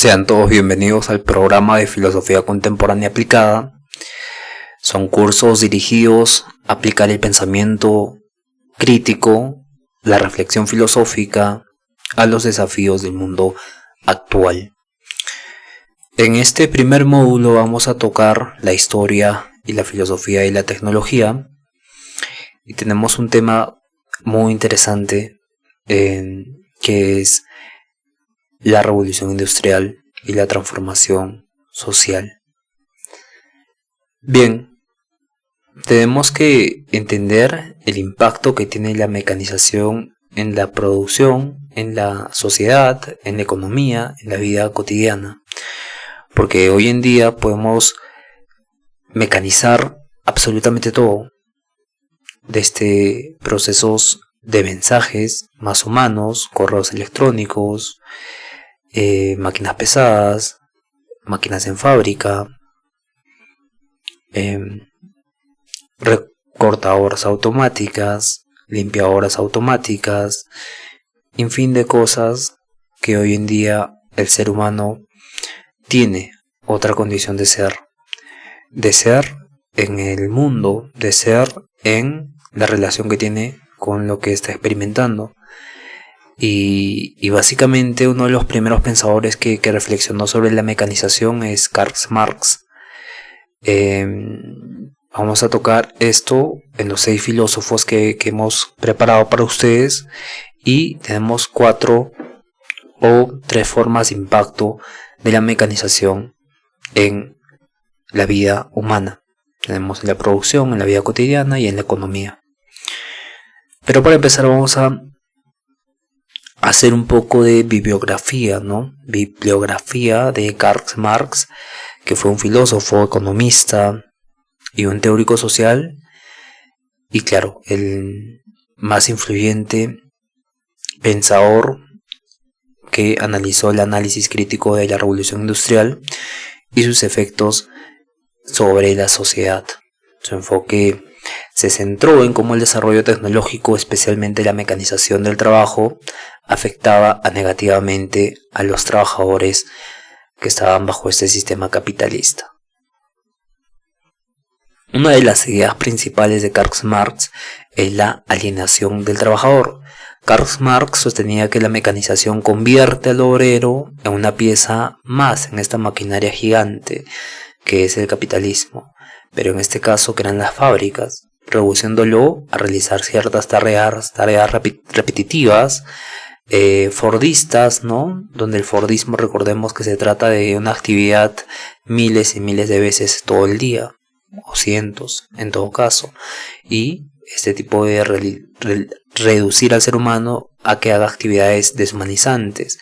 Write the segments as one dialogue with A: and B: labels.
A: Sean todos bienvenidos al programa de Filosofía Contemporánea Aplicada. Son cursos dirigidos a aplicar el pensamiento crítico, la reflexión filosófica a los desafíos del mundo actual. En este primer módulo vamos a tocar la historia y la filosofía y la tecnología. Y tenemos un tema muy interesante que es la revolución industrial y la transformación social. Bien, tenemos que entender el impacto que tiene la mecanización en la producción, en la sociedad, en la economía, en la vida cotidiana. Porque hoy en día podemos mecanizar absolutamente todo, desde procesos de mensajes más humanos, correos electrónicos, máquinas pesadas, máquinas en fábrica, recortadoras automáticas, limpiadoras automáticas, un fin de cosas que hoy en día el ser humano tiene otra condición de ser en el mundo, de ser en la relación que tiene con lo que está experimentando. Y básicamente uno de los primeros pensadores que reflexionó sobre la mecanización es Karl Marx. Vamos a tocar esto en los 6 filósofos que hemos preparado para ustedes, y tenemos 4 o 3 formas de impacto de la mecanización en la vida humana. Tenemos en la producción, en la vida cotidiana y en la economía. Pero para empezar vamos a hacer un poco de bibliografía, ¿no? Bibliografía de Karl Marx, que fue un filósofo, economista y un teórico social, y claro, el más influyente pensador que analizó el análisis crítico de la revolución industrial y sus efectos sobre la sociedad. Su enfoque se centró en cómo el desarrollo tecnológico, especialmente la mecanización del trabajo, afectaba negativamente a los trabajadores que estaban bajo este sistema capitalista. Una de las ideas principales de Karl Marx es la alienación del trabajador. Karl Marx sostenía que la mecanización convierte al obrero en una pieza más en esta maquinaria gigante que es el capitalismo, pero en este caso que eran las fábricas, reduciéndolo a realizar ciertas tareas repetitivas, fordistas, ¿no? Donde el fordismo, recordemos que se trata de una actividad miles y miles de veces todo el día, o cientos en todo caso, y este tipo de reducir al ser humano a que haga actividades deshumanizantes,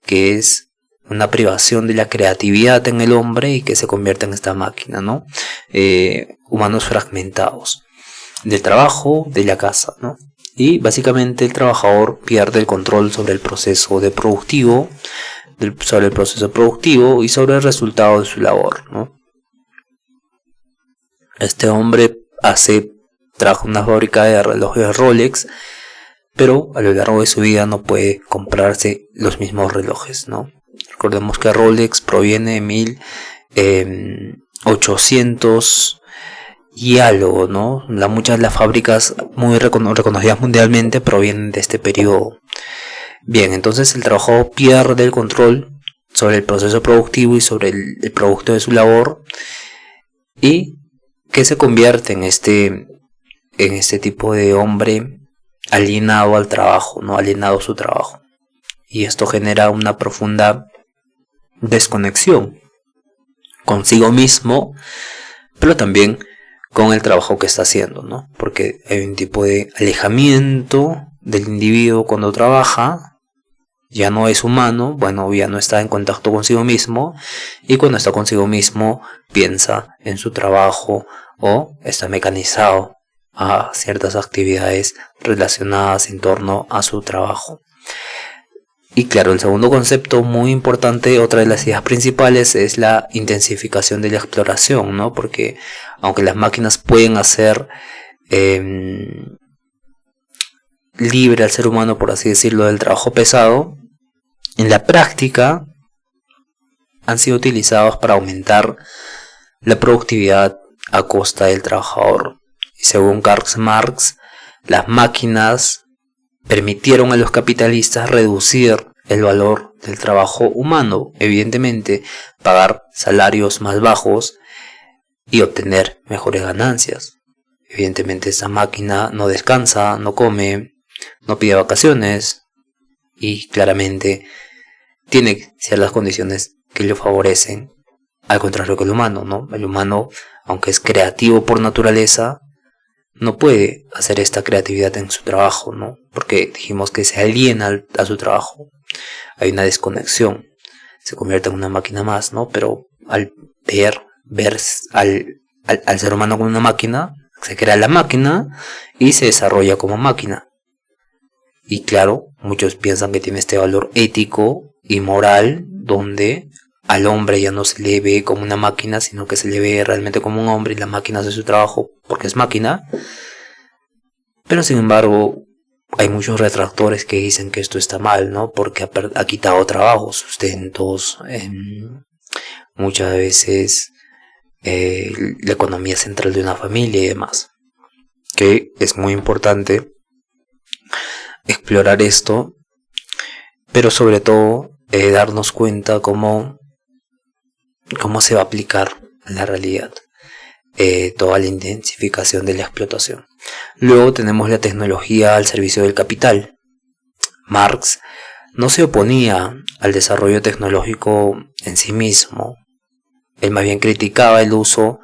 A: que es una privación de la creatividad en el hombre y que se convierte en esta máquina, ¿no? Humanos fragmentados del trabajo, de la casa, ¿no? Y básicamente el trabajador pierde el control sobre el proceso productivo y sobre el resultado de su labor, ¿no? Este hombre trabaja en una fábrica de relojes Rolex, pero a lo largo de su vida no puede comprarse los mismos relojes, ¿no? Recordemos que Rolex proviene de 1800 y algo, ¿no? Muchas de las fábricas muy reconocidas mundialmente provienen de este periodo. Bien, entonces el trabajador pierde el control sobre el proceso productivo y sobre el producto de su labor, y que se convierte en este tipo de hombre alienado al trabajo, ¿no? Alienado a su trabajo. Y esto genera una profunda desconexión consigo mismo, pero también con el trabajo que está haciendo, ¿no? Porque hay un tipo de alejamiento del individuo cuando trabaja, ya no es humano, ya no está en contacto consigo mismo, y cuando está consigo mismo piensa en su trabajo o está mecanizado a ciertas actividades relacionadas en torno a su trabajo. Y claro, el segundo concepto muy importante, otra de las ideas principales, es la intensificación de la exploración, ¿no? Porque aunque las máquinas pueden hacer libre al ser humano, por así decirlo, del trabajo pesado, en la práctica han sido utilizados para aumentar la productividad a costa del trabajador. Y según Karl Marx, las máquinas permitieron a los capitalistas reducir el valor del trabajo humano, evidentemente pagar salarios más bajos y obtener mejores ganancias. Evidentemente esta máquina no descansa, no come, no pide vacaciones y claramente tiene ciertas condiciones que le favorecen, al contrario que el humano, ¿no? El humano, aunque es creativo por naturaleza, no puede hacer esta creatividad en su trabajo, ¿no? Porque dijimos que se aliena a su trabajo. Hay una desconexión. Se convierte en una máquina más, ¿no? Pero al ver al ser humano como una máquina, se crea la máquina y se desarrolla como máquina. Y claro, muchos piensan que tiene este valor ético y moral, donde al hombre ya no se le ve como una máquina, sino que se le ve realmente como un hombre y la máquina hace su trabajo porque es máquina. Pero sin embargo, hay muchos retractores que dicen que esto está mal, ¿no? Porque ha quitado trabajo, sustentos, muchas veces la economía central de una familia y demás. Que es muy importante explorar esto, pero sobre todo darnos cuenta cómo se va a aplicar en la realidad toda la intensificación de la explotación. Luego tenemos la tecnología al servicio del capital. Marx no se oponía al desarrollo tecnológico en sí mismo. Él más bien criticaba el uso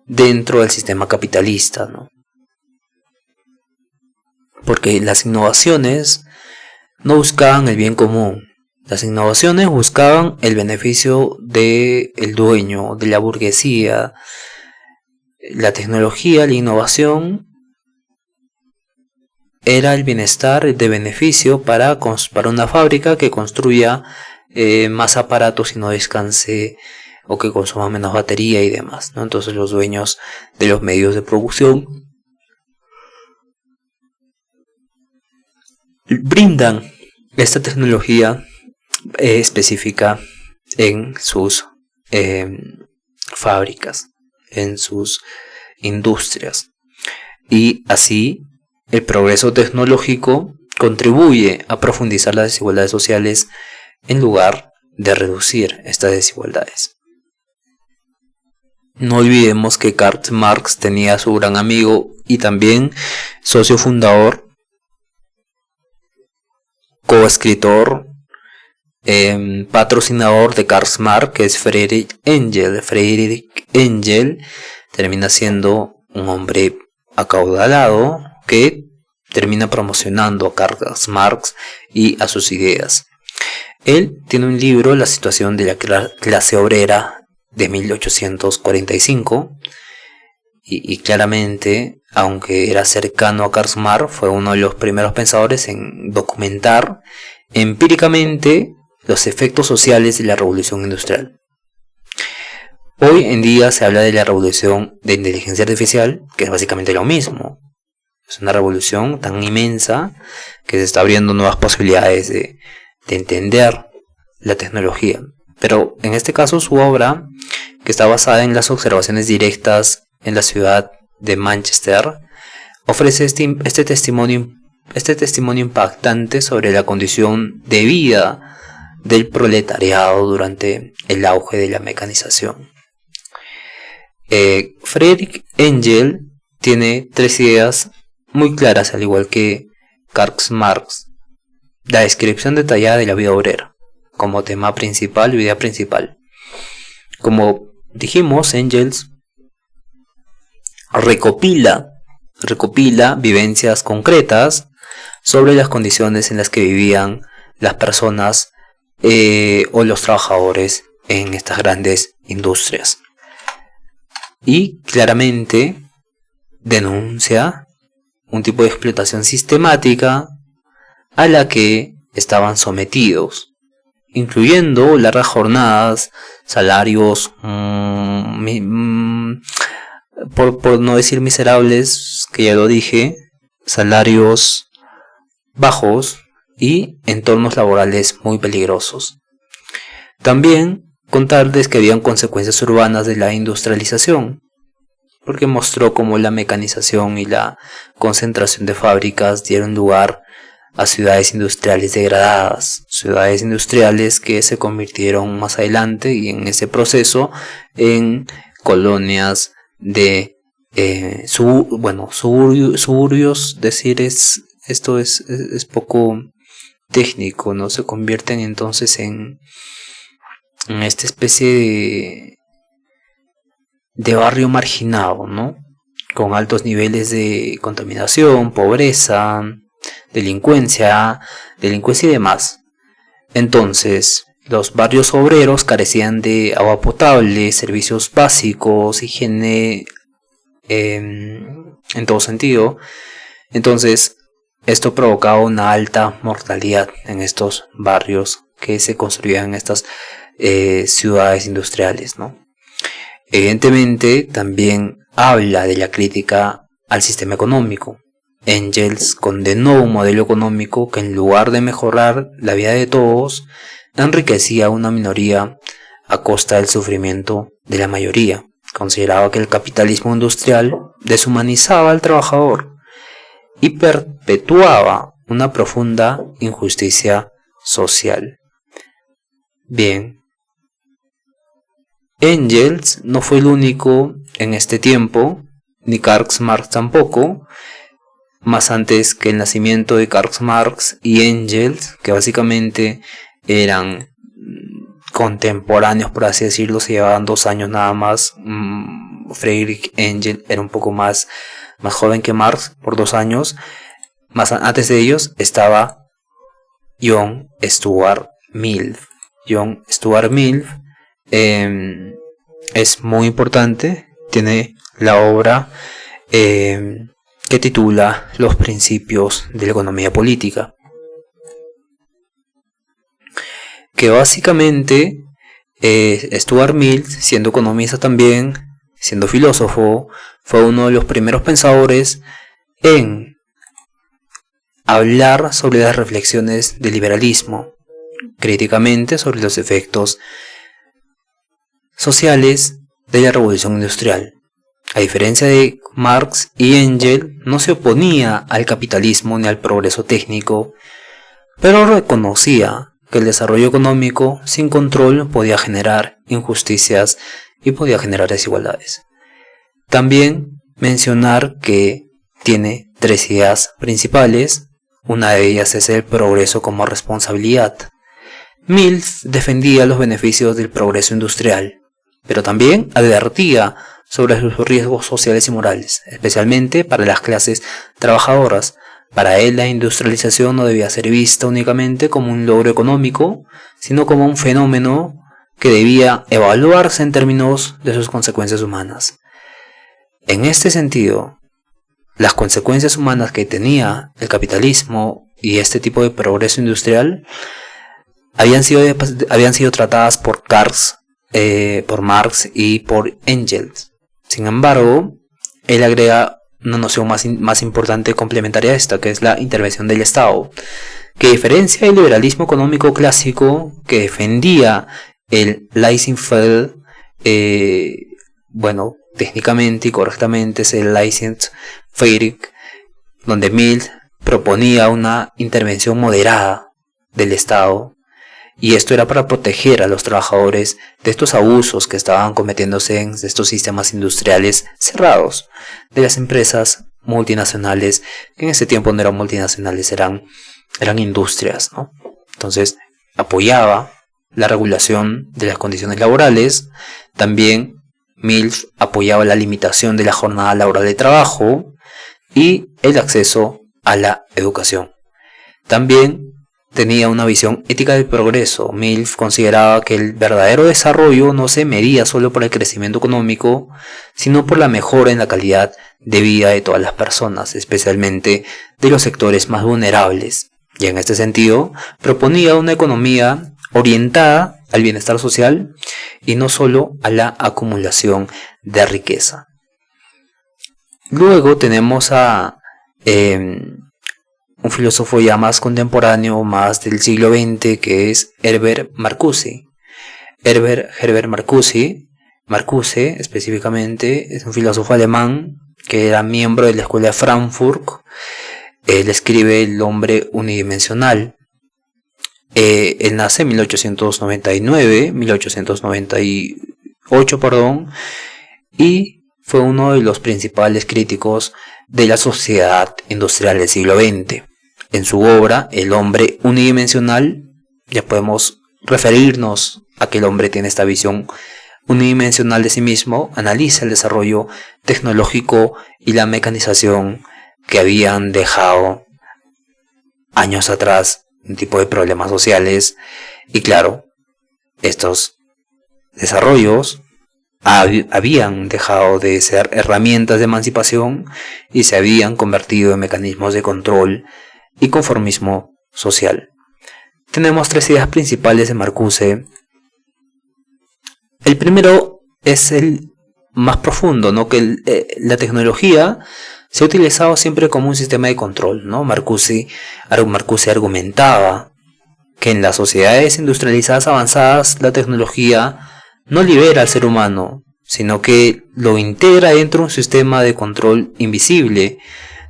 A: dentro del sistema capitalista, ¿no? Porque las innovaciones no buscaban el bien común. Las innovaciones buscaban el beneficio del dueño, de la burguesía. La tecnología, la innovación era el bienestar de beneficio para una fábrica que construya más aparatos y no descanse, o que consuma menos batería y demás, ¿no? Entonces los dueños de los medios de producción brindan esta tecnología específica en sus fábricas, en sus industrias, y así el progreso tecnológico contribuye a profundizar las desigualdades sociales en lugar de reducir estas desigualdades. No olvidemos que Karl Marx tenía a su gran amigo y también socio fundador, coescritor, patrocinador de Karl Marx, que es Friedrich Engels. Friedrich Engels termina siendo un hombre acaudalado que termina promocionando a Karl Marx y a sus ideas. Él tiene un libro, La situación de la clase obrera, de 1845, y claramente, aunque era cercano a Karl Marx, fue uno de los primeros pensadores en documentar empíricamente los efectos sociales de la revolución industrial. Hoy en día se habla de la revolución de inteligencia artificial, que es básicamente lo mismo. Es una revolución tan inmensa que se está abriendo nuevas posibilidades de entender la tecnología. Pero en este caso su obra, que está basada en las observaciones directas en la ciudad de Manchester, ofrece este testimonio impactante sobre la condición de vida del proletariado durante el auge de la mecanización. Friedrich Engels tiene tres ideas muy claras, al igual que Karl Marx. La descripción detallada de la vida obrera como tema principal y idea principal. Como dijimos, Engels recopila vivencias concretas sobre las condiciones en las que vivían las personas o los trabajadores en estas grandes industrias, y claramente denuncia un tipo de explotación sistemática a la que estaban sometidos, incluyendo largas jornadas, salarios por no decir miserables, que ya lo dije, salarios bajos y entornos laborales muy peligrosos. También contarles que habían consecuencias urbanas de la industrialización, porque mostró cómo la mecanización y la concentración de fábricas dieron lugar a ciudades industriales degradadas, ciudades industriales que se convirtieron más adelante y en ese proceso en colonias de suburbios, decir esto es poco técnico, ¿no? Se convierten entonces en esta especie de barrio marginado, ¿no? Con altos niveles de contaminación, pobreza, delincuencia y demás. Entonces, los barrios obreros carecían de agua potable, servicios básicos, higiene en todo sentido. Entonces, esto provocaba una alta mortalidad en estos barrios que se construían en estas ciudades industriales, ¿no? Evidentemente, también habla de la crítica al sistema económico. Engels condenó un modelo económico que, en lugar de mejorar la vida de todos, enriquecía a una minoría a costa del sufrimiento de la mayoría. Consideraba que el capitalismo industrial deshumanizaba al trabajador y perpetuaba una profunda injusticia social. Bien, Engels no fue el único en este tiempo, ni Karl Marx tampoco, más antes que el nacimiento de Karl Marx y Engels, que básicamente eran contemporáneos, por así decirlo, se llevaban 2 años nada más. Friedrich Engels era un poco más joven que Marx por 2 años. Más antes de ellos estaba John Stuart Mill. John Stuart Mill es muy importante, tiene la obra que titula Los principios de la economía política, que básicamente Stuart Mill, siendo economista también, siendo filósofo, fue uno de los primeros pensadores en hablar sobre las reflexiones del liberalismo, críticamente sobre los efectos sociales de la revolución industrial. A diferencia de Marx y Engels, no se oponía al capitalismo ni al progreso técnico, pero reconocía que el desarrollo económico sin control podía generar injusticias y podía generar desigualdades. También mencionar que tiene 3 ideas principales. Una de ellas es el progreso como responsabilidad. Mill defendía los beneficios del progreso industrial, pero también advertía sobre sus riesgos sociales y morales, especialmente para las clases trabajadoras. Para él, la industrialización no debía ser vista únicamente como un logro económico, sino como un fenómeno que debía evaluarse en términos de sus consecuencias humanas. En este sentido, las consecuencias humanas que tenía el capitalismo y este tipo de progreso industrial habían sido tratadas por Marx y por Engels. Sin embargo, él agrega una noción más importante complementaria a esta, que es la intervención del Estado, que diferencia el liberalismo económico clásico que defendía el laissez-faire, técnicamente y correctamente es el laissez-faire, donde Mill proponía una intervención moderada del Estado, y esto era para proteger a los trabajadores de estos abusos que estaban cometiéndose en estos sistemas industriales cerrados de las empresas multinacionales, que en ese tiempo no eran multinacionales, eran industrias, ¿no? Entonces apoyaba la regulación de las condiciones laborales. También Mill apoyaba la limitación de la jornada laboral de trabajo y el acceso a la educación. También tenía una visión ética del progreso. Mill consideraba que el verdadero desarrollo no se medía solo por el crecimiento económico, sino por la mejora en la calidad de vida de todas las personas, especialmente de los sectores más vulnerables. Y en este sentido, proponía una economía orientada al bienestar social y no solo a la acumulación de riqueza. Luego tenemos a un filósofo ya más contemporáneo, más del siglo XX, que es Herbert Marcuse. Herbert Marcuse específicamente, es un filósofo alemán que era miembro de la escuela de Frankfurt. Él escribe El hombre unidimensional. Él nace en 1898, perdón, y fue uno de los principales críticos de la sociedad industrial del siglo XX. En su obra, El hombre unidimensional, ya podemos referirnos a que el hombre tiene esta visión unidimensional de sí mismo, analiza el desarrollo tecnológico y la mecanización que habían dejado años atrás un tipo de problemas sociales, y claro, estos desarrollos habían dejado de ser herramientas de emancipación y se habían convertido en mecanismos de control y conformismo social. Tenemos tres ideas principales de Marcuse. El primero es el más profundo, ¿no? Que la tecnología se ha utilizado siempre como un sistema de control, ¿no? Marcuse argumentaba que en las sociedades industrializadas avanzadas la tecnología no libera al ser humano, sino que lo integra dentro de un sistema de control invisible,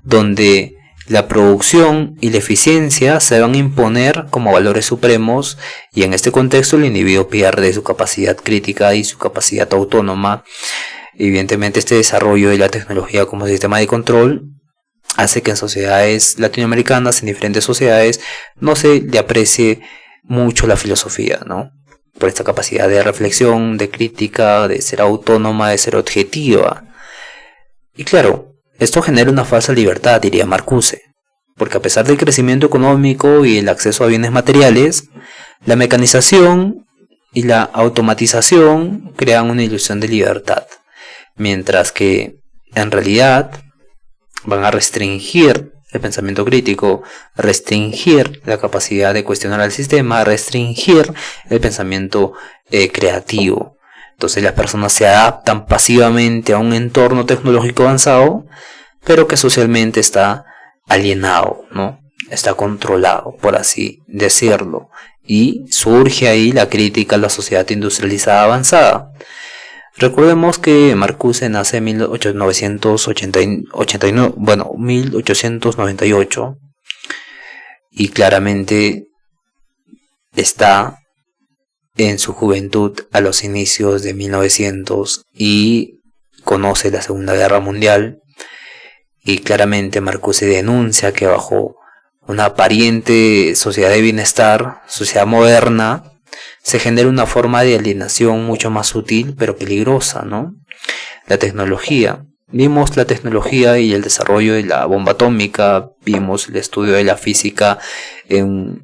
A: donde la producción y la eficiencia se van a imponer como valores supremos, y en este contexto el individuo pierde su capacidad crítica y su capacidad autónoma. Evidentemente, este desarrollo de la tecnología como sistema de control hace que en sociedades latinoamericanas, en diferentes sociedades, no se le aprecie mucho la filosofía, ¿no? Por esta capacidad de reflexión, de crítica, de ser autónoma, de ser objetiva. Y claro, esto genera una falsa libertad, diría Marcuse, porque a pesar del crecimiento económico y el acceso a bienes materiales, la mecanización y la automatización crean una ilusión de libertad, mientras que en realidad van a restringir el pensamiento crítico, restringir la capacidad de cuestionar al sistema, restringir el pensamiento creativo. Entonces las personas se adaptan pasivamente a un entorno tecnológico avanzado, pero que socialmente está alienado, ¿no? Está controlado, por así decirlo. Y surge ahí la crítica a la sociedad industrializada avanzada. Recordemos que Marcuse nace en 1898, y claramente está en su juventud a los inicios de 1900 y conoce la Segunda Guerra Mundial, y claramente Marcuse denuncia que bajo una aparente sociedad de bienestar, sociedad moderna, se genera una forma de alienación mucho más sutil pero peligrosa, ¿no? La tecnología. Vimos la tecnología y el desarrollo de la bomba atómica, vimos el estudio de la física en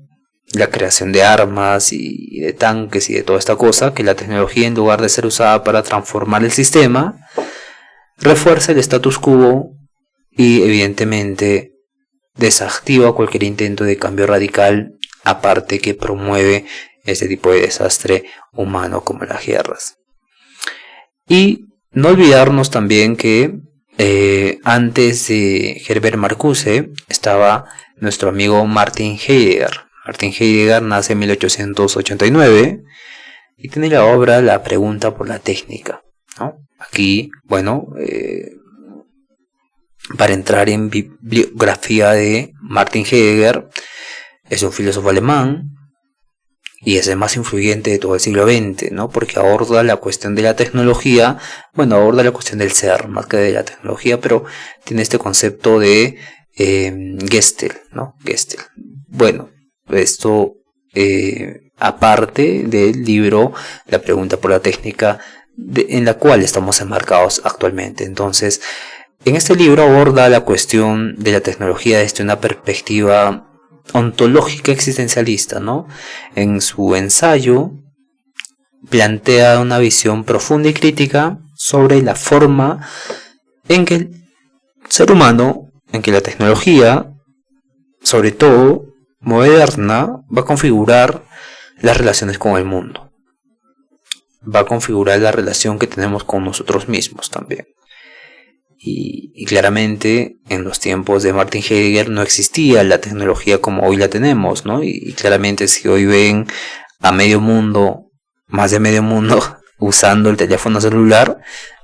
A: la creación de armas y de tanques y de toda esta cosa, que la tecnología, en lugar de ser usada para transformar el sistema, refuerza el status quo y evidentemente desactiva cualquier intento de cambio radical, aparte que promueve este tipo de desastre humano como las guerras. Y no olvidarnos también que antes de Herbert Marcuse estaba nuestro amigo Martin Heidegger. Martin Heidegger nace en 1889 y tiene la obra La pregunta por la técnica, ¿no? Aquí, bueno, para entrar en bibliografía de Martin Heidegger, es un filósofo alemán y es el más influyente de todo el siglo XX, ¿no? Porque aborda la cuestión de la tecnología, bueno, aborda la cuestión del ser más que de la tecnología, pero tiene este concepto de Gestell, ¿no? Gestell. Bueno, esto aparte del libro La pregunta por la técnica, en la cual estamos enmarcados actualmente. Entonces, en este libro aborda la cuestión de la tecnología desde una perspectiva ontológica existencialista, ¿no? En su ensayo plantea una visión profunda y crítica sobre la forma en que el ser humano, en que la tecnología, sobre todo moderna, va a configurar las relaciones con el mundo, va a configurar la relación que tenemos con nosotros mismos también. Y claramente en los tiempos de Martin Heidegger no existía la tecnología como hoy la tenemos, ¿no? Y claramente si hoy ven a medio mundo más de medio mundo usando el teléfono celular,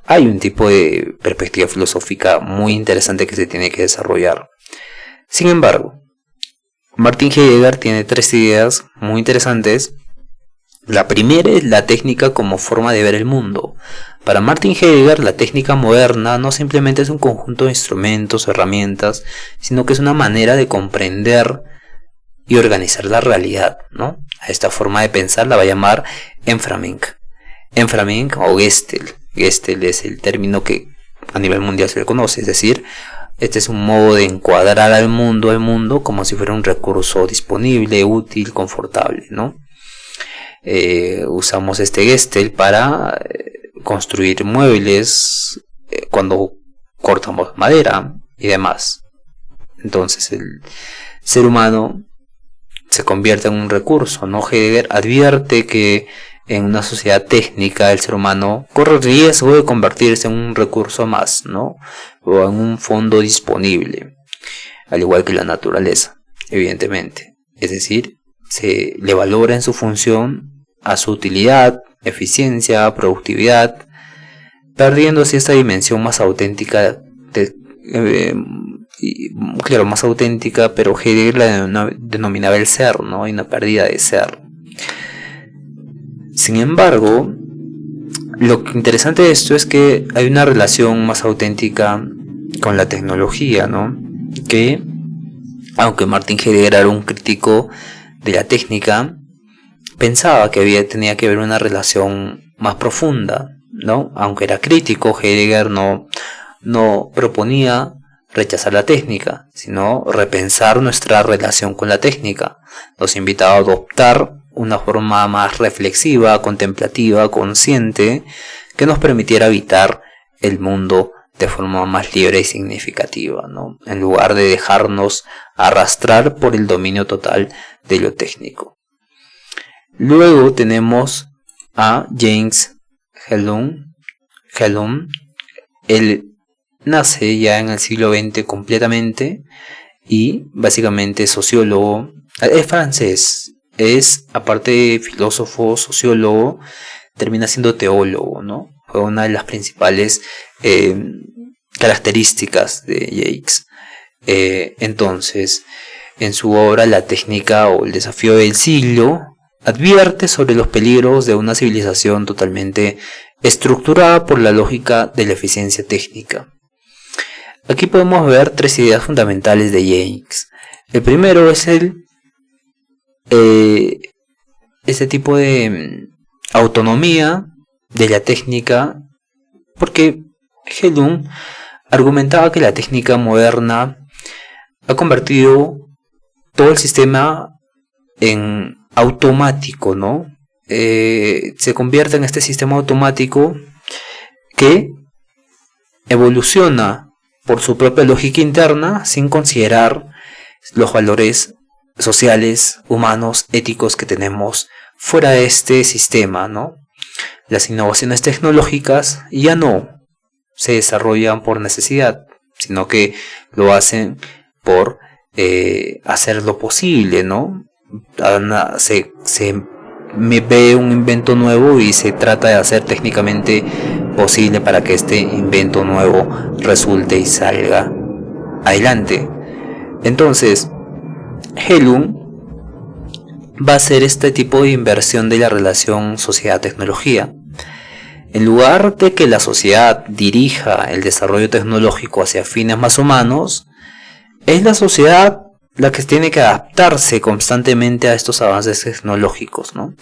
A: hay un tipo de perspectiva filosófica muy interesante que se tiene que desarrollar. Sin embargo, Martin Heidegger tiene 3 ideas muy interesantes. La primera es la técnica como forma de ver el mundo. Para Martin Heidegger, la técnica moderna no simplemente es un conjunto de instrumentos o herramientas, sino que es una manera de comprender y organizar la realidad, ¿no? A esta forma de pensar la va a llamar Enframing o Gestel. Gestel es el término que a nivel mundial se le conoce, es decir, este es un modo de encuadrar al mundo como si fuera un recurso disponible, útil, confortable, ¿no? Usamos este Gestel para construir muebles cuando cortamos madera y demás. Entonces el ser humano se convierte en un recurso, ¿no? Heidegger advierte que en una sociedad técnica el ser humano corre el riesgo de convertirse en un recurso más, ¿no? O en un fondo disponible, al igual que la naturaleza, evidentemente. Es decir, se le valora en su función a su utilidad, eficiencia, productividad, perdiendo así esta dimensión más auténtica, más auténtica, pero Heidegger la denominaba el ser, ¿no? Hay una pérdida de ser. Sin embargo, lo interesante de esto es que hay una relación más auténtica con la tecnología, ¿no? Que, aunque Martin Heidegger era un crítico de la técnica, pensaba que tenía que haber una relación más profunda, ¿no? Aunque era crítico, Heidegger no proponía rechazar la técnica, sino repensar nuestra relación con la técnica. Nos invitaba a adoptar una forma más reflexiva, contemplativa, consciente, que nos permitiera habitar el mundo de forma más libre y significativa, ¿no? En lugar de dejarnos arrastrar por el dominio total de lo técnico. Luego tenemos a James Hellum. Él nace ya en el siglo XX completamente y básicamente es sociólogo, es francés. Es, aparte de filósofo, sociólogo, termina siendo teólogo, ¿no? Fue una de las principales características de Jacques. Entonces, en su obra La técnica o el desafío del siglo, advierte sobre los peligros de una civilización totalmente estructurada por la lógica de la eficiencia técnica. Aquí podemos ver 3 ideas fundamentales de Jacques. El primero es este tipo de autonomía de la técnica, porque Hellum argumentaba que la técnica moderna ha convertido todo el sistema en automático, ¿no? Se convierte en este sistema automático que evoluciona por su propia lógica interna sin considerar los valores sociales, humanos, éticos que tenemos fuera de este sistema, ¿no? Las innovaciones tecnológicas ya no se desarrollan por necesidad, sino que lo hacen por hacer lo posible, ¿no? Me ve un invento nuevo y se trata de hacer técnicamente posible para que este invento nuevo resulte y salga adelante. Entonces, Hellum va a hacer este tipo de inversión de la relación sociedad-tecnología. En lugar de que la sociedad dirija el desarrollo tecnológico hacia fines más humanos, es la sociedad la que tiene que adaptarse constantemente a estos avances tecnológicos, ¿no?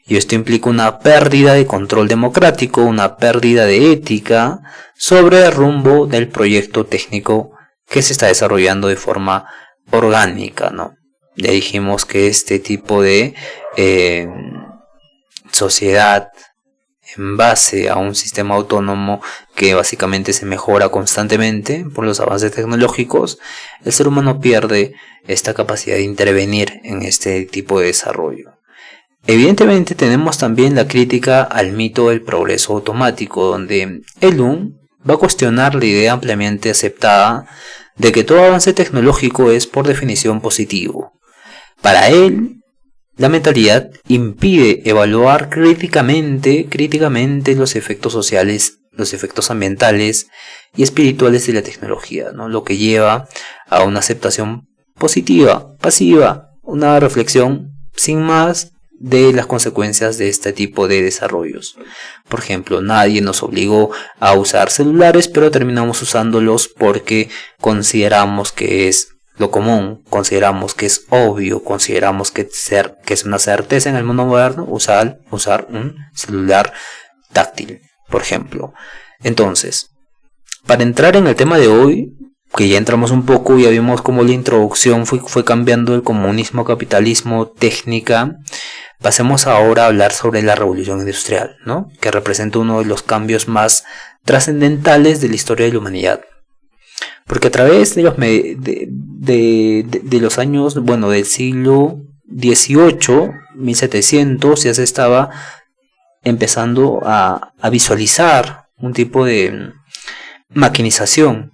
A: Y esto implica una pérdida de control democrático, una pérdida de ética sobre el rumbo del proyecto técnico que se está desarrollando de forma orgánica, ¿no? Ya dijimos que este tipo de sociedad en base a un sistema autónomo que básicamente se mejora constantemente por los avances tecnológicos, el ser humano pierde esta capacidad de intervenir en este tipo de desarrollo. Evidentemente tenemos también la crítica al mito del progreso automático, donde Hellum va a cuestionar la idea ampliamente aceptada de que todo avance tecnológico es por definición positivo. Para él, La mentalidad impide evaluar críticamente los efectos sociales, los efectos ambientales y espirituales de la tecnología, ¿no? Lo que lleva a una aceptación positiva, pasiva, una reflexión sin más de las consecuencias de este tipo de desarrollos. Por ejemplo, nadie nos obligó a usar celulares, pero terminamos usándolos porque consideramos que es lo común, consideramos que es obvio, consideramos que es una certeza en el mundo moderno usar un celular táctil, por ejemplo. Entonces, para entrar en el tema de hoy, que ya entramos un poco, ya vimos cómo la introducción fue cambiando el comunismo, capitalismo, técnica. Pasemos ahora a hablar sobre la revolución industrial, ¿no? Que representa uno de los cambios más trascendentales de la historia de la humanidad. Porque a través de los años, bueno, del siglo XVIII, 1700, ya se estaba empezando a visualizar un tipo de maquinización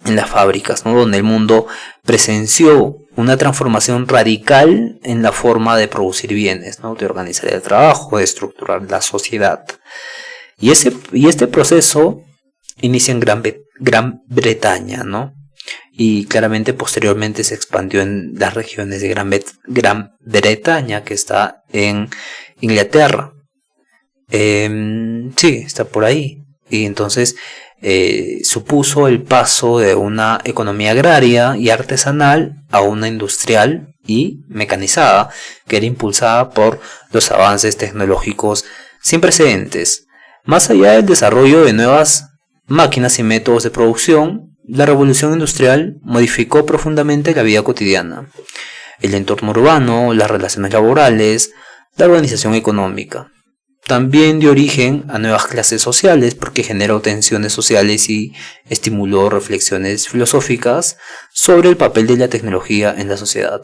A: en las fábricas, ¿no? Donde el mundo presenció una transformación radical en la forma de producir bienes, ¿no? De organizar el trabajo, de estructurar la sociedad. Y este proceso inicia en Gran Bretaña, ¿no? Y claramente posteriormente se expandió en las regiones de Gran Bretaña, que está en Inglaterra. Sí, está por ahí. Y entonces supuso el paso de una economía agraria y artesanal a una industrial y mecanizada, que era impulsada por los avances tecnológicos sin precedentes. Más allá del desarrollo de nuevas máquinas y métodos de producción, la revolución industrial modificó profundamente la vida cotidiana, el entorno urbano, las relaciones laborales, la organización económica. También dio origen a nuevas clases sociales porque generó tensiones sociales y estimuló reflexiones filosóficas sobre el papel de la tecnología en la sociedad.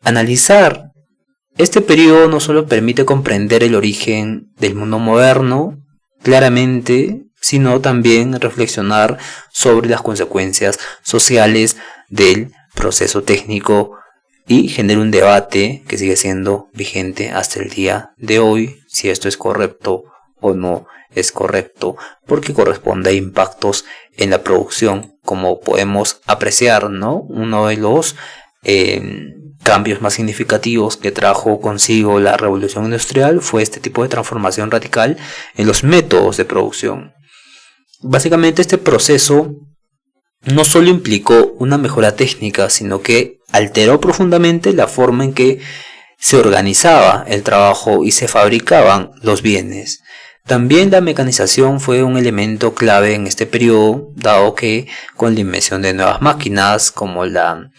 A: Analizar este periodo no solo permite comprender el origen del mundo moderno claramente, sino también reflexionar sobre las consecuencias sociales del proceso técnico y genera un debate que sigue siendo vigente hasta el día de hoy, si esto es correcto o no es correcto, porque corresponde a impactos en la producción, como podemos apreciar, ¿no? Uno de los cambios más significativos que trajo consigo la revolución industrial fue este tipo de transformación radical en los métodos de producción. Básicamente este proceso no solo implicó una mejora técnica, sino que alteró profundamente la forma en que se organizaba el trabajo y se fabricaban los bienes. También la mecanización fue un elemento clave en este periodo, dado que con la invención de nuevas máquinas como las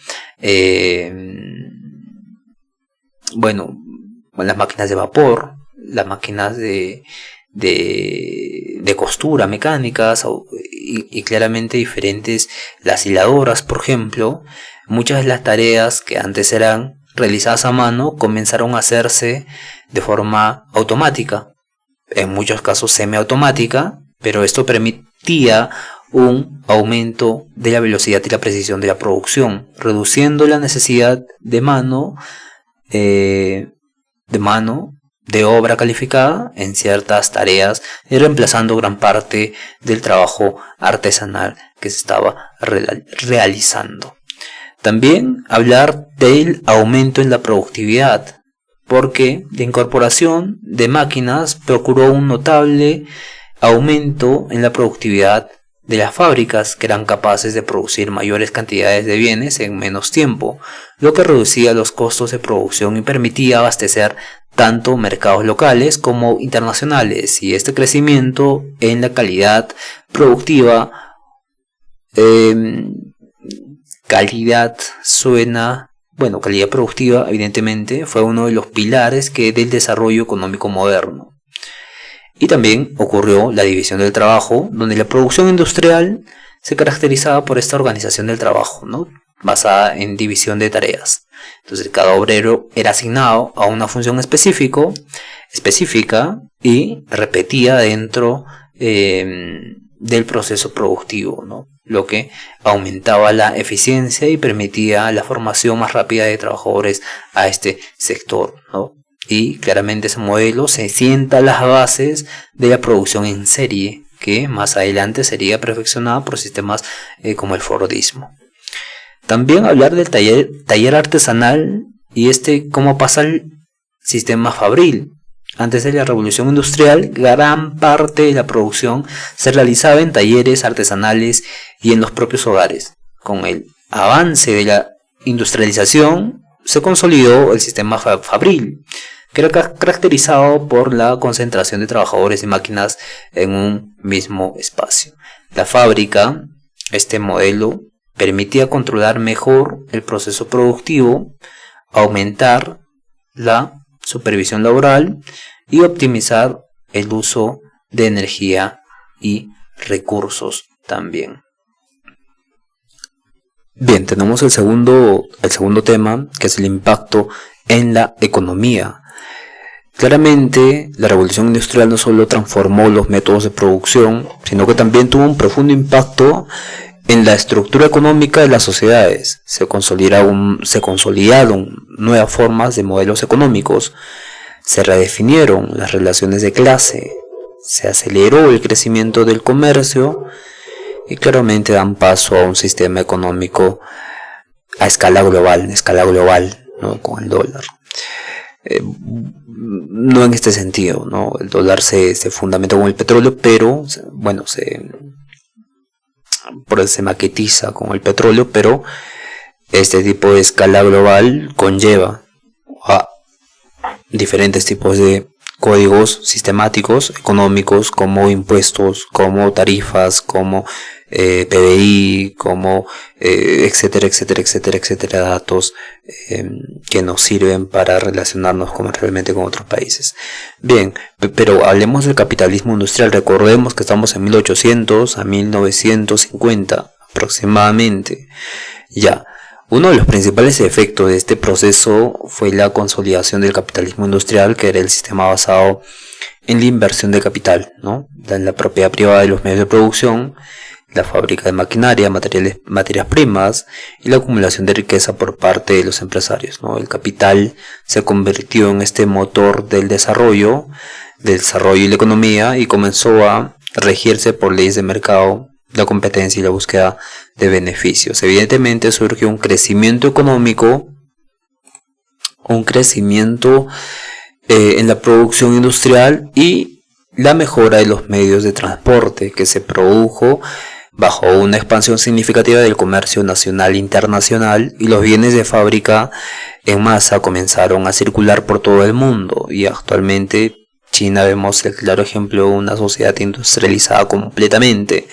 A: máquinas de vapor, las máquinas de costura mecánicas y claramente diferentes, las hiladoras, por ejemplo, muchas de las tareas que antes eran realizadas a mano comenzaron a hacerse de forma automática, en muchos casos semiautomática, pero esto permitía un aumento de la velocidad y la precisión de la producción, reduciendo la necesidad de mano de obra calificada en ciertas tareas y reemplazando gran parte del trabajo artesanal que se estaba realizando. También hablar del aumento en la productividad, porque la incorporación de máquinas procuró un notable aumento en la productividad de las fábricas, que eran capaces de producir mayores cantidades de bienes en menos tiempo, lo que reducía los costos de producción y permitía abastecer tanto mercados locales como internacionales, y este crecimiento en la calidad productiva, calidad productiva evidentemente fue uno de los pilares del desarrollo económico moderno. Y también ocurrió la división del trabajo, donde la producción industrial se caracterizaba por esta organización del trabajo, ¿no? Basada en división de tareas. Entonces cada obrero era asignado a una función específica y repetía dentro del proceso productivo, ¿no? Lo que aumentaba la eficiencia y permitía la formación más rápida de trabajadores a este sector, ¿no? Y claramente ese modelo se sienta las bases de la producción en serie, que más adelante sería perfeccionada por sistemas como el Fordismo. También hablar del taller artesanal y cómo pasa al sistema fabril. Antes de la revolución industrial, gran parte de la producción se realizaba en talleres artesanales y en los propios hogares. Con el avance de la industrialización, se consolidó el sistema fabril, que era caracterizado por la concentración de trabajadores y máquinas en un mismo espacio. La fábrica, este modelo, permitía controlar mejor el proceso productivo, aumentar la supervisión laboral y optimizar el uso de energía y recursos también. Bien, tenemos el segundo tema, que es el impacto en la economía. Claramente, la revolución industrial no solo transformó los métodos de producción, sino que también tuvo un profundo impacto en la estructura económica de las sociedades. Se consolidaron nuevas formas de modelos económicos, se redefinieron las relaciones de clase, se aceleró el crecimiento del comercio y claramente dan paso a un sistema económico a escala global, ¿no? Con el dólar. No en este sentido, ¿no? El dólar se fundamenta con el petróleo, pero bueno, se maquetiza con el petróleo, pero este tipo de escala global conlleva a diferentes tipos de códigos sistemáticos económicos, como impuestos, como tarifas, como PBI, como etcétera, datos que nos sirven para relacionarnos realmente con otros países. Bien, pero hablemos del capitalismo industrial. Recordemos que estamos en 1800 a 1950 aproximadamente. Ya, uno de los principales efectos de este proceso fue la consolidación del capitalismo industrial, que era el sistema basado en la inversión de capital, ¿no? En la propiedad privada de los medios de producción, la fábrica de maquinaria, materias primas y la acumulación de riqueza por parte de los empresarios, ¿no? El capital se convirtió en este motor del desarrollo y la economía, y comenzó a regirse por leyes de mercado, la competencia y la búsqueda de beneficios. Evidentemente surgió un crecimiento económico, un crecimiento en la producción industrial y la mejora de los medios de transporte, que se produjo bajo una expansión significativa del comercio nacional e internacional, y los bienes de fábrica en masa comenzaron a circular por todo el mundo. Y actualmente China vemos el claro ejemplo de una sociedad industrializada completamente.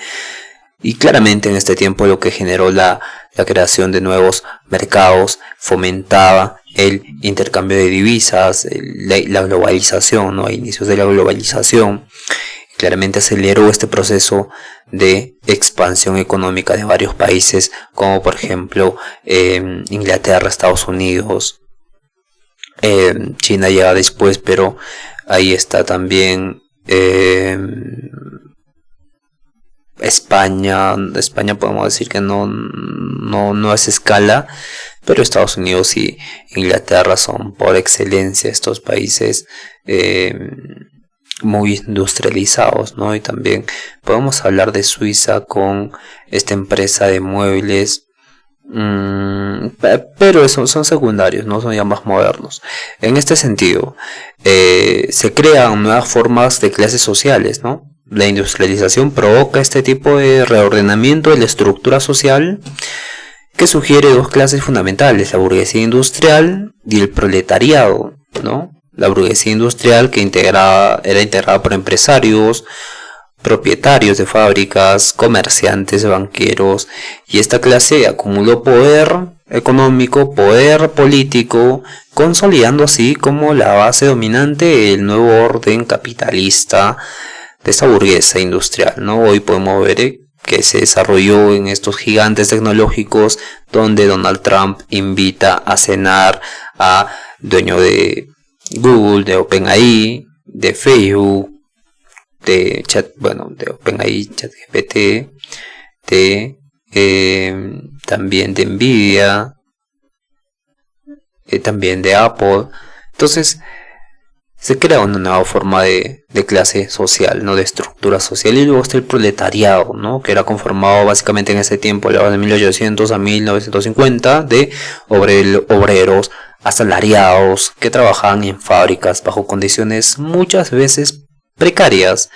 A: Y claramente en este tiempo lo que generó la creación de nuevos mercados fomentaba el intercambio de divisas, la globalización, ¿no? A inicios de la globalización. Claramente aceleró este proceso de expansión económica de varios países, como por ejemplo Inglaterra, Estados Unidos. China llega después, pero ahí está también España podemos decir que no es escala, pero Estados Unidos y Inglaterra son por excelencia estos países muy industrializados, ¿no? Y también podemos hablar de Suiza con esta empresa de muebles, pero son secundarios, no son ya más modernos. En este sentido, se crean nuevas formas de clases sociales, ¿no? La industrialización provoca este tipo de reordenamiento de la estructura social, que sugiere dos clases fundamentales: la burguesía industrial y el proletariado, ¿no? La burguesía industrial, que era integrada por empresarios, propietarios de fábricas, comerciantes, banqueros, y esta clase acumuló poder económico, poder político, consolidando así como la base dominante del nuevo orden capitalista de esta burguesa industrial, ¿no? Hoy podemos ver que se desarrolló en estos gigantes tecnológicos, donde Donald Trump invita a cenar a dueño de Google, de OpenAI, de Facebook, de OpenAI, ChatGPT, también de Nvidia, también de Apple. Entonces se crea una nueva forma de clase social, ¿no? De estructura social. Y luego está el proletariado, ¿no? Que era conformado básicamente en ese tiempo, de 1800 a 1950, de obreros asalariados que trabajaban en fábricas bajo condiciones muchas veces precarias.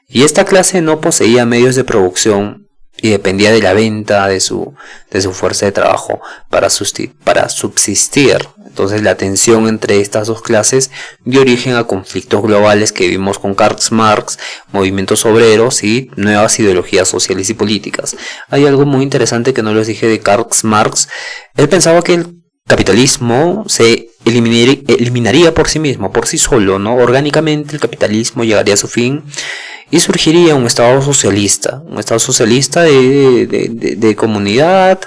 A: Y esta clase no poseía medios de producción y dependía de la venta de su fuerza de trabajo para subsistir. Entonces la tensión entre estas dos clases dio origen a conflictos globales que vimos con Karl Marx, movimientos obreros y nuevas ideologías sociales y políticas. Hay algo muy interesante que no les dije de Karl Marx. Él pensaba que el capitalismo se eliminaría por sí mismo, por sí solo, ¿no? Orgánicamente el capitalismo llegaría a su fin y surgiría un estado socialista de comunidad,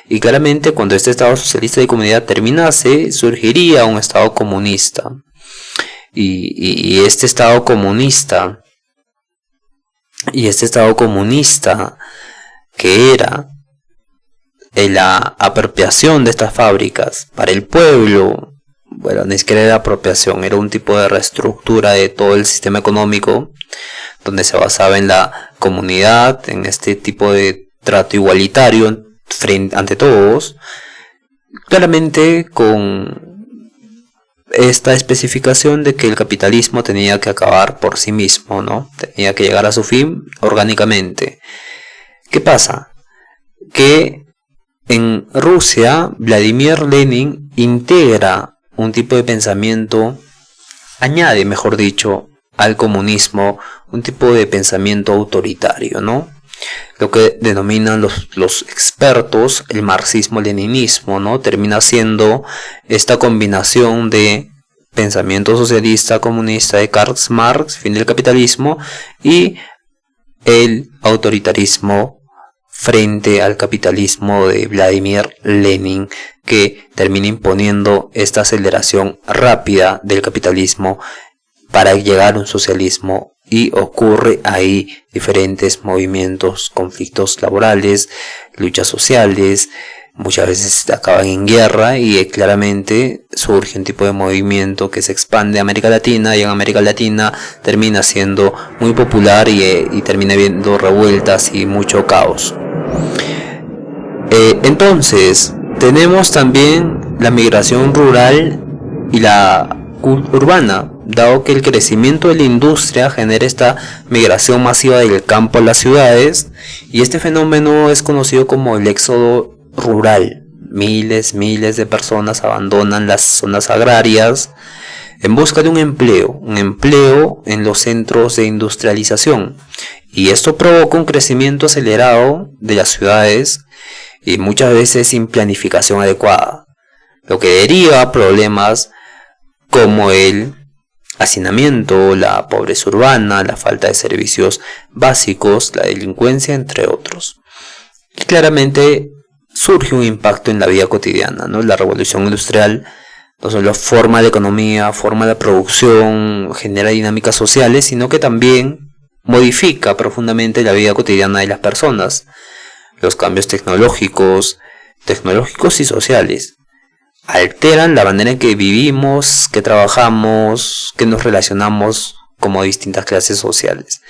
A: y claramente cuando este estado socialista de comunidad terminase, surgiría un estado comunista. Y este estado comunista que era la apropiación de estas fábricas para el pueblo, bueno, ni siquiera era apropiación, era un tipo de reestructura de todo el sistema económico, donde se basaba en la comunidad, en este tipo de trato igualitario ante todos, claramente con esta especificación de que el capitalismo tenía que acabar por sí mismo, ¿no? Tenía que llegar a su fin orgánicamente. ¿Qué pasa? Que en Rusia, Vladimir Lenin integra un tipo de pensamiento, añade, mejor dicho, al comunismo, un tipo de pensamiento autoritario, ¿no? Lo que denominan los expertos el marxismo-leninismo, ¿no? Termina siendo esta combinación de pensamiento socialista comunista de Karl Marx, fin del capitalismo, y el autoritarismo frente al capitalismo de Vladimir Lenin, que termina imponiendo esta aceleración rápida del capitalismo para llegar a un socialismo, y ocurre ahí diferentes movimientos, conflictos laborales, luchas sociales, muchas veces acaban en guerra, y claramente surge un tipo de movimiento que se expande a América Latina, y en América Latina termina siendo muy popular y termina habiendo revueltas y mucho caos. Entonces tenemos también la migración rural y la urbana, dado que el crecimiento de la industria genera esta migración masiva del campo a las ciudades, y este fenómeno es conocido como el éxodo rural. Miles de personas abandonan las zonas agrarias en busca de un empleo en los centros de industrialización, y esto provoca un crecimiento acelerado de las ciudades y muchas veces sin planificación adecuada, lo que deriva a problemas como el hacinamiento, la pobreza urbana, la falta de servicios básicos, la delincuencia, entre otros. Y claramente surge un impacto en la vida cotidiana, ¿no? La revolución industrial no solo forma la economía, forma la producción, genera dinámicas sociales, sino que también modifica profundamente la vida cotidiana de las personas. Los cambios tecnológicos y sociales alteran la manera en que vivimos, que trabajamos, que nos relacionamos como distintas clases sociales.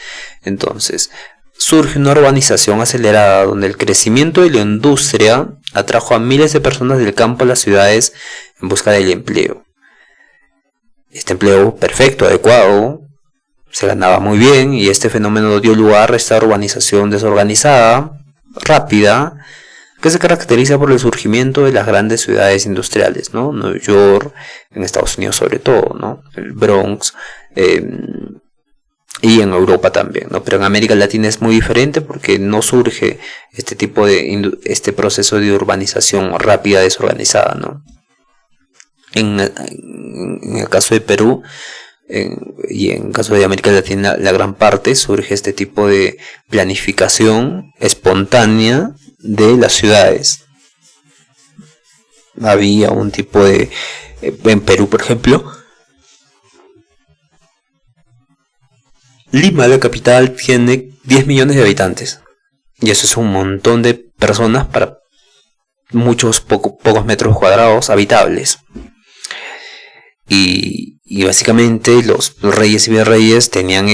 A: Entonces, surge una urbanización acelerada donde el crecimiento de la industria atrajo a miles de personas del campo a las ciudades en busca del empleo. Este empleo perfecto, adecuado, se ganaba muy bien, y este fenómeno dio lugar a esta urbanización desorganizada, rápida, que se caracteriza por el surgimiento de las grandes ciudades industriales, ¿no? Nueva York, en Estados Unidos sobre todo, ¿no? El Bronx, y en Europa también, ¿no? Pero en América Latina es muy diferente porque no surge este proceso de urbanización rápida, desorganizada, ¿no? En el caso de Perú y en el caso de América Latina, la gran parte surge este tipo de planificación espontánea de las ciudades. Había un tipo de en Perú, por ejemplo, Lima, la capital, tiene 10 millones de habitantes. Y eso es un montón de personas para muchos pocos metros cuadrados habitables. Y básicamente los reyes y virreyes tenían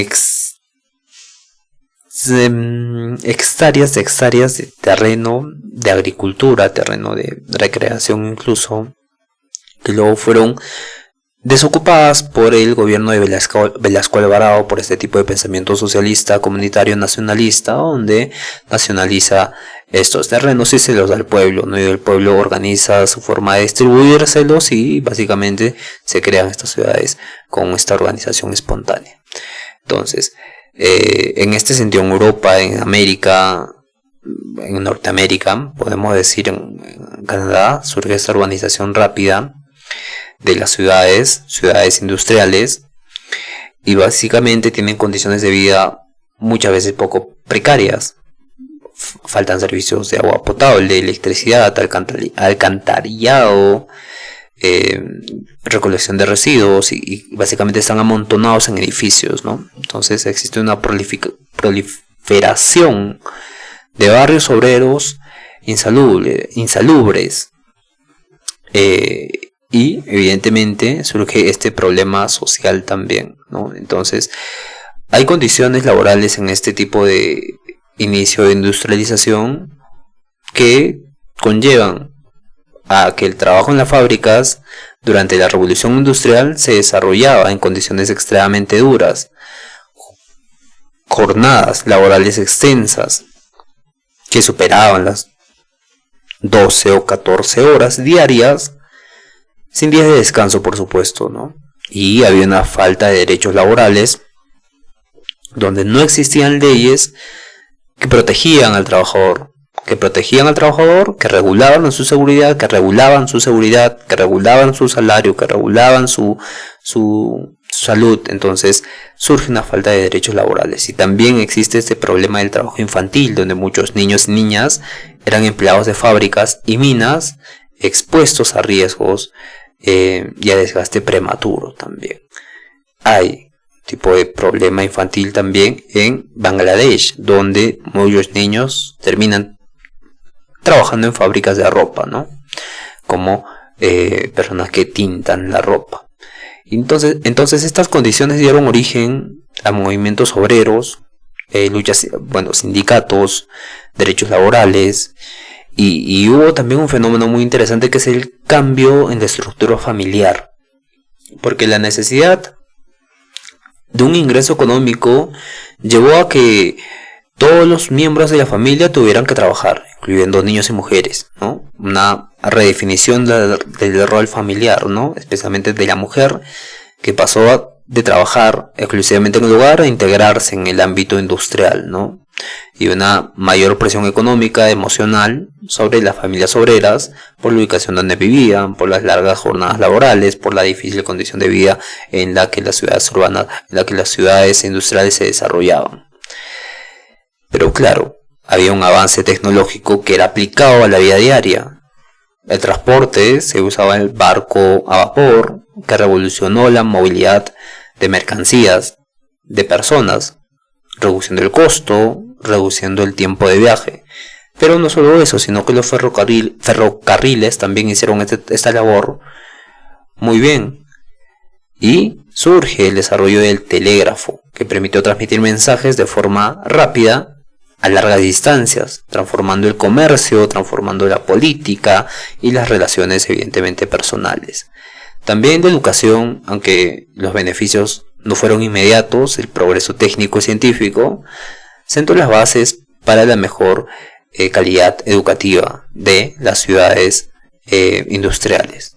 A: hectáreas de terreno de agricultura, terreno de recreación incluso, que luego fueron desocupadas por el gobierno de Velasco Alvarado, por este tipo de pensamiento socialista, comunitario, nacionalista, donde nacionaliza estos terrenos y se los da al pueblo, ¿no? Y el pueblo organiza su forma de distribuírselos y básicamente se crean estas ciudades con esta organización espontánea. Entonces, en este sentido, en Europa, en América, en Norteamérica, podemos decir en Canadá, surge esta urbanización rápida de las ciudades industriales, y básicamente tienen condiciones de vida muchas veces poco precarias. Faltan servicios de agua potable, electricidad, alcantarillado, recolección de residuos, y básicamente están amontonados en edificios, ¿no? Entonces existe una proliferación de barrios obreros insalubres, y evidentemente surge este problema social también, ¿no? Entonces hay condiciones laborales en este tipo de inicio de industrialización que conllevan a que el trabajo en las fábricas durante la revolución industrial se desarrollaba en condiciones extremadamente duras, jornadas laborales extensas que superaban las 12 o 14 horas diarias, sin días de descanso, por supuesto, ¿no? Y había una falta de derechos laborales, donde no existían leyes que protegían al trabajador, que regulaban su seguridad, que regulaban su salario, que regulaban su salud. Entonces surge una falta de derechos laborales. Y también existe este problema del trabajo infantil, donde muchos niños y niñas eran empleados de fábricas y minas, expuestos a riesgos y a desgaste prematuro también. Hay tipo de problema infantil también en Bangladesh, donde muchos niños terminan trabajando en fábricas de ropa, ¿no? Como personas que tintan la ropa. Entonces estas condiciones dieron origen a movimientos obreros, sindicatos, derechos laborales, y hubo también un fenómeno muy interesante, que es el cambio en la estructura familiar, porque la necesidad de un ingreso económico llevó a que todos los miembros de la familia tuvieran que trabajar, incluyendo niños y mujeres, ¿no? Una redefinición del rol familiar, ¿no? Especialmente de la mujer, que pasó de trabajar exclusivamente en el hogar a integrarse en el ámbito industrial, ¿no? Y una mayor presión económica, emocional sobre las familias obreras, por la ubicación donde vivían, por las largas jornadas laborales, por la difícil condición de vida en la que las ciudades urbanas, en la que las ciudades industriales se desarrollaban. Pero claro, había un avance tecnológico que era aplicado a la vida diaria. El transporte, se usaba el barco a vapor, que revolucionó la movilidad de mercancías, de personas, reduciendo el costo, reduciendo el tiempo de viaje. Pero no solo eso, sino que los ferrocarriles también hicieron esta labor muy bien. Y surge el desarrollo del telégrafo, que permitió transmitir mensajes de forma rápida a largas distancias, transformando el comercio, transformando la política y las relaciones evidentemente personales. También la educación, aunque los beneficios no fueron inmediatos, el progreso técnico y científico sentó las bases para la mejor calidad educativa de las ciudades industriales,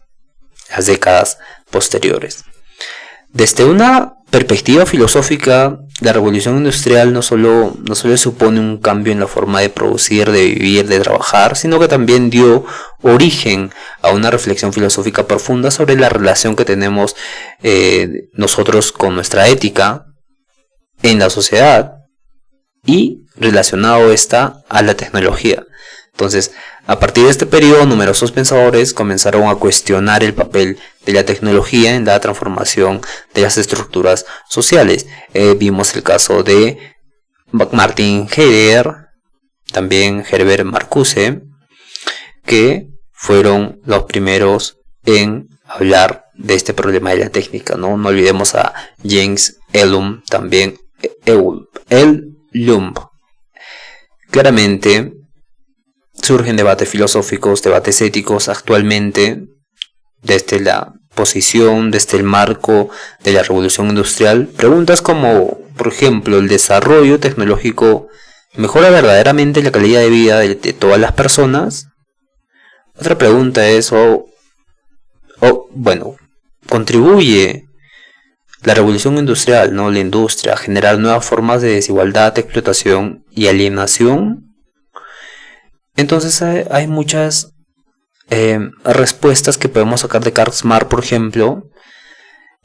A: las décadas posteriores. Desde una perspectiva filosófica, la revolución industrial no solo supone un cambio en la forma de producir, de vivir, de trabajar, sino que también dio origen a una reflexión filosófica profunda sobre la relación que tenemos nosotros con nuestra ética en la sociedad, y relacionado esta a la tecnología. Entonces A partir de este periodo, numerosos pensadores comenzaron a cuestionar el papel de la tecnología en la transformación de las estructuras sociales. Vimos el caso de Martin Heidegger, también Herbert Marcuse, que fueron los primeros en hablar de este problema de la técnica, ¿no? No olvidemos a James Ellum, también Ellum. Claramente surgen debates filosóficos, debates éticos actualmente desde la posición, desde el marco de la revolución industrial. Preguntas como, por ejemplo, ¿el desarrollo tecnológico mejora verdaderamente la calidad de vida de todas las personas? Otra pregunta es, ¿contribuye la revolución industrial, ¿no? La industria, a generar nuevas formas de desigualdad, explotación y alienación? Entonces hay muchas respuestas que podemos sacar de Karl Marx, por ejemplo,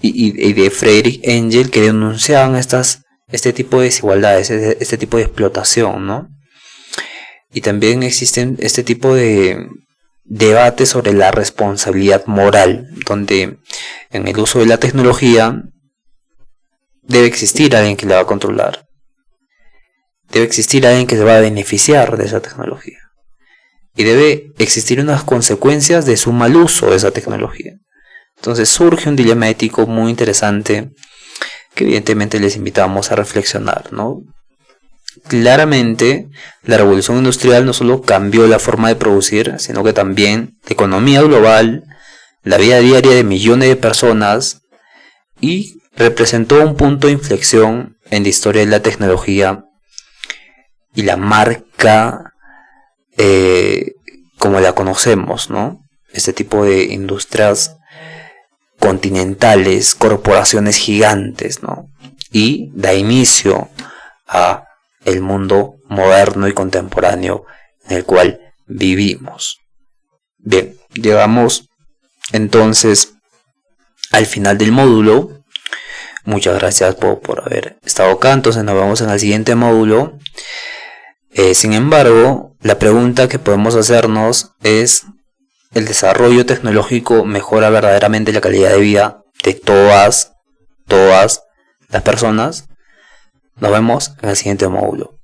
A: y de Friedrich Engels, que denunciaban este tipo de desigualdades, este tipo de explotación, ¿no? Y también existen este tipo de debates sobre la responsabilidad moral, donde en el uso de la tecnología debe existir alguien que la va a controlar, debe existir alguien que se va a beneficiar de esa tecnología, y debe existir unas consecuencias de su mal uso de esa tecnología. Entonces surge un dilema ético muy interesante que evidentemente les invitamos a reflexionar, ¿no? Claramente la revolución industrial no solo cambió la forma de producir, sino que también la economía global, la vida diaria de millones de personas, y representó un punto de inflexión en la historia de la tecnología y la marca como la conocemos, ¿no? Este tipo de industrias continentales, corporaciones gigantes, ¿no? Y da inicio a el mundo moderno y contemporáneo en el cual vivimos. Bien, llegamos entonces al final del módulo. Muchas gracias por haber estado acá. Entonces nos vemos en el siguiente módulo. Sin embargo, la pregunta que podemos hacernos es: ¿el desarrollo tecnológico mejora verdaderamente la calidad de vida de todas las personas? Nos vemos en el siguiente módulo.